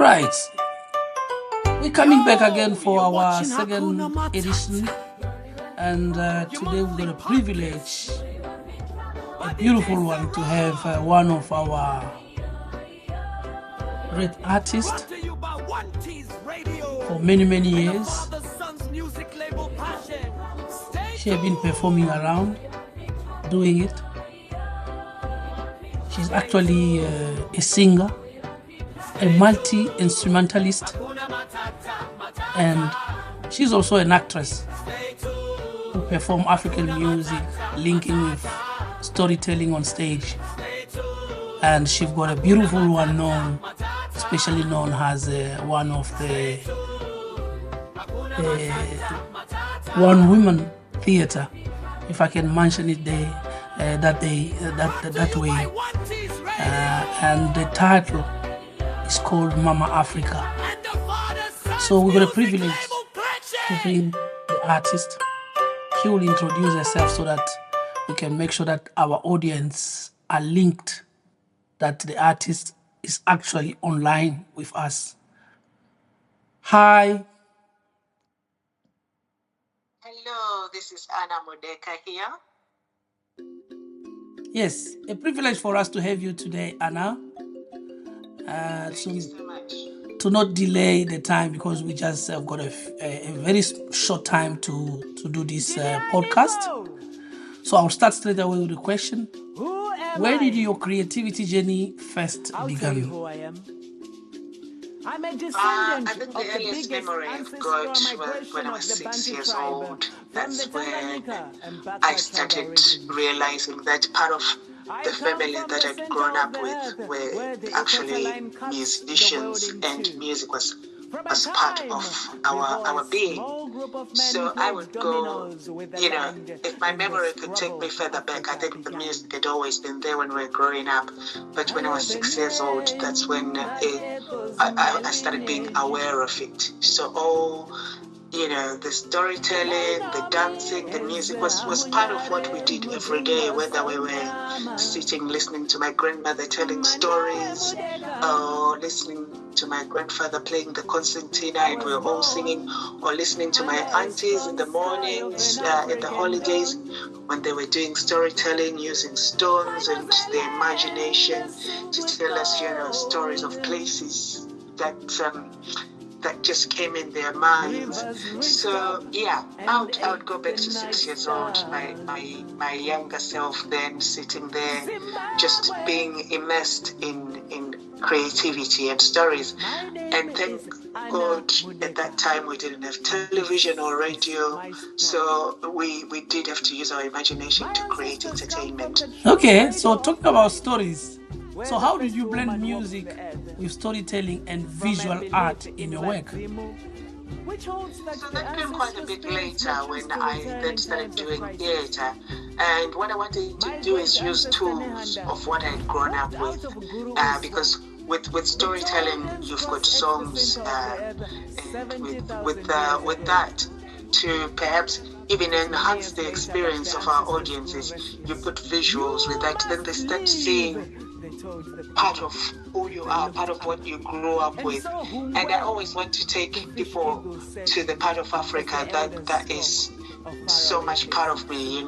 Right, we're coming back again for our second edition, and today we've got a privilege, a beautiful one, to have one of our great artists for many years. She has been performing around, doing it. She's actually a singer, a multi-instrumentalist, and she's also an actress who performs African music, linking with storytelling on stage. And she's got a beautiful one known, especially known as one of the one woman theater, if I can mention it that way. And the title is called Mama Africa. So we got a privilege to bring the artist. She will introduce herself so that we can make sure that our audience are linked, that the artist is actually online with us. Hi. Hello, this is Anna Modeka here. Yes, a privilege for us to have you today, Anna. Thank you so much. To not delay the time, because we just have got a very short time to do this podcast. So I'll start straight away with the question. Where did your creativity journey first begin? I think the earliest memory I've got was when I was 6 years old. That's when I started realizing that part of the family that I'd grown up with were actually musicians, and music was part of our being. So I would go, if my memory could take me further back, I think the music had always been there when we were growing up. But when I was 6 years old, that's when I started being aware of it. So the storytelling, the dancing, the music was part of what we did every day, whether we were sitting listening to my grandmother telling stories or listening to my grandfather playing the concertina and we were all singing, or listening to my aunties in the mornings in the holidays when they were doing storytelling using stones and their imagination to tell us, stories of places that just came in their minds. So I would go back to 6 years old, my younger self then sitting there, just being immersed in creativity and stories. And thank God at that time we didn't have television or radio, so we did have to use our imagination to create entertainment. Okay, so talking about stories, so how did you blend music with storytelling and visual art in your work? So that came quite a bit later when I then started doing theatre. And what I wanted to do is use tools of what I had grown up with, because with storytelling, you've got songs, and with that, to perhaps even enhance the experience of our audiences, you put visuals with that, then they start seeing part of who you are, part of what you grew up with. And I always want to take people to the part of Africa that is so much part of me, in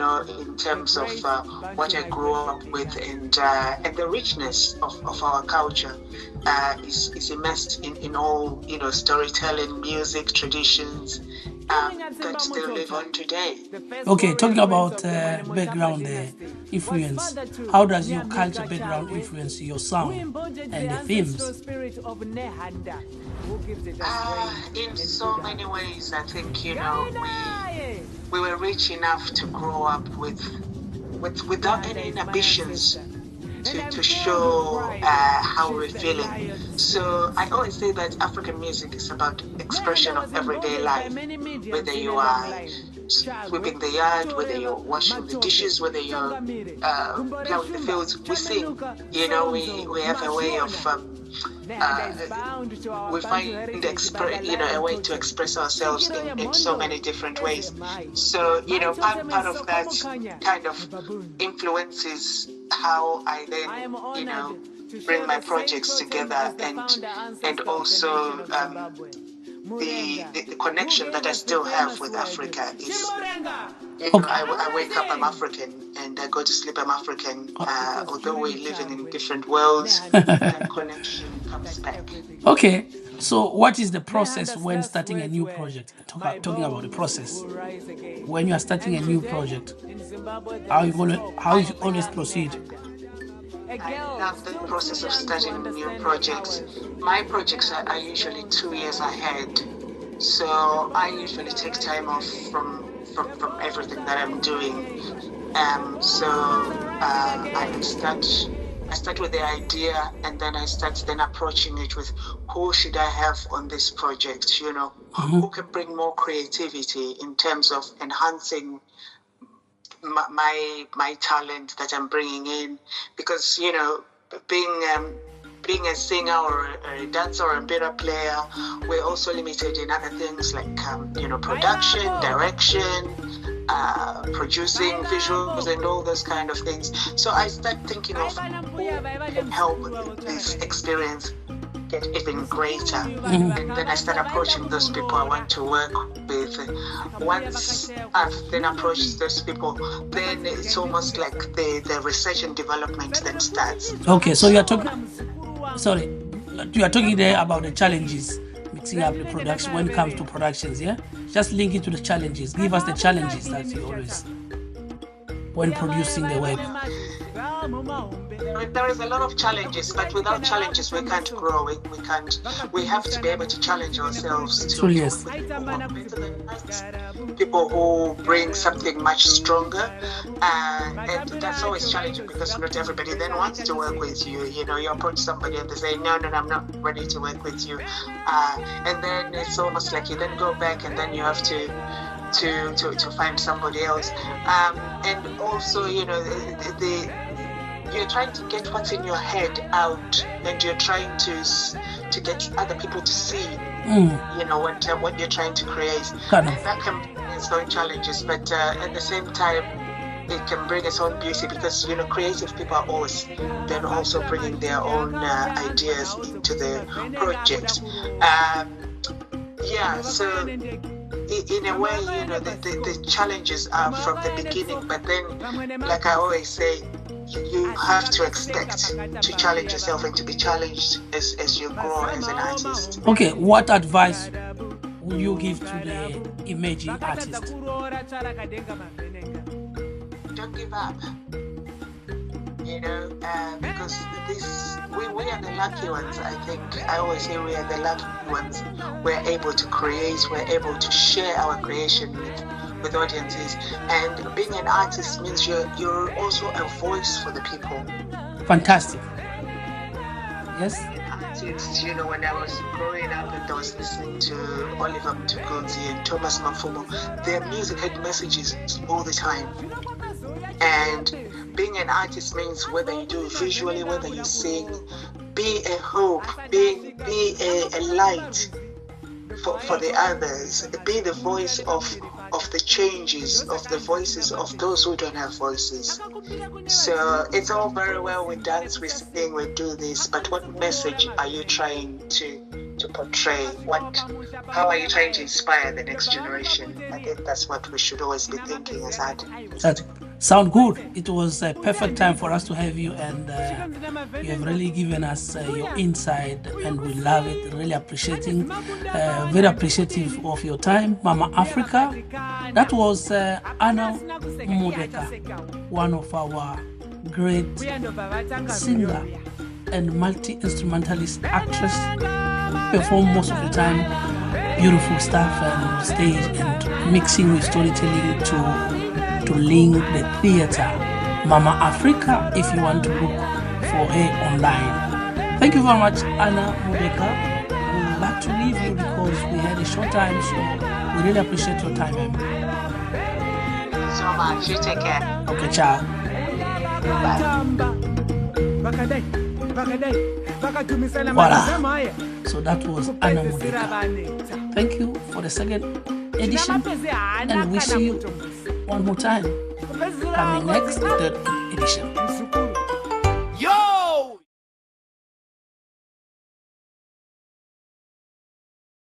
terms of what I grew up with, and the richness of our culture is immersed in all, storytelling, music, traditions that still live on today. Okay, talking about background influence, how does your culture background influence your sound and the themes? In so many ways, I think, we were rich enough to grow up without any inhibitions to show how we're feeling. So I always say that African music is about expression of everyday life, whether you are sweeping the yard, whether you're washing the dishes, whether you're plowing the fields. We sing, we have a way of we find a way to express ourselves in so many different ways. So part of that kind of influences how I then bring my projects together, and also the connection that I still have with Africa is, I wake up, I'm African, and I go to sleep, I'm African. Although we're living in different worlds, that connection comes back. Okay, so what is the process when starting a new project? Talking about the process. When you are starting a new project, how you always proceed? I love the process of starting new projects. My projects are usually 2 years ahead, so I usually take time off from everything that I'm doing. So I start with the idea, and then I start then approaching it with who should I have on this project, who can bring more creativity in terms of enhancing my talent that I'm bringing in, because being a singer or a dancer or a better player, we're also limited in other things like production, direction, producing visuals and all those kind of things. So I start thinking of who can help this experience get even greater, and then I start approaching those people I want to work with. Once I've then approached those people, then it's almost like the research and development then starts. Okay, so you are talking there about the challenges mixing up the production when it comes to productions, yeah? Just link it to the challenges. Give us the challenges that you always when producing the web. There is a lot of challenges, but without challenges we can't grow. We have to be able to challenge ourselves to yes. People who bring something much stronger, and that's always challenging because not everybody then wants to work with you. You approach somebody and they say, no, I'm not ready to work with you, and then it's almost like you then go back and then you have to find somebody else, and also you're trying to get what's in your head out, and you're trying to get other people to see what you're trying to create. And that can bring its own challenges, but at the same time it can bring its own beauty, because creative people are always then also bringing their own ideas into the project. So in a way, the challenges are from the beginning, but then, like I always say, you have to expect to challenge yourself and to be challenged as you grow as an artist. Okay, what advice would you give to the emerging artist? Don't give up. Because we are the lucky ones. I think I always say we are the lucky ones. We're able to create, we're able to share our creation with audiences, and being an artist means you're also a voice for the people. Fantastic. Yes. Artists, when I was growing up and I was listening to Oliver Mtukudzi and Thomas Mafumo, their music had messages all the time. And being an artist means whether you do it visually, whether you sing, be a hope, be a light for the others, be the voice of the changes, of the voices of those who don't have voices. So it's all very well, we dance, we sing, we do this, but what message are you trying to portray? How are you trying to inspire the next generation? I think that's what we should always be thinking as artists. That sound good. It was a perfect time for us to have you, and you have really given us your insight, and we love it. Really appreciating, very appreciative of your time, Mama Africa. That was Anna Mudeka, one of our great singer and multi-instrumentalist actress. Perform most of the time beautiful stuff on stage and mixing with storytelling to link the theater. Mama Africa, if you want to look for her online. Thank you very much, Anna Mudeka. We would like to leave you because we had a short time, so we really appreciate your time. Thank you so much. You take care. Okay, ciao. Bye. Voila. So that was Anna Mudeka. Thank you for the second edition, and we see you one more time coming next, third edition.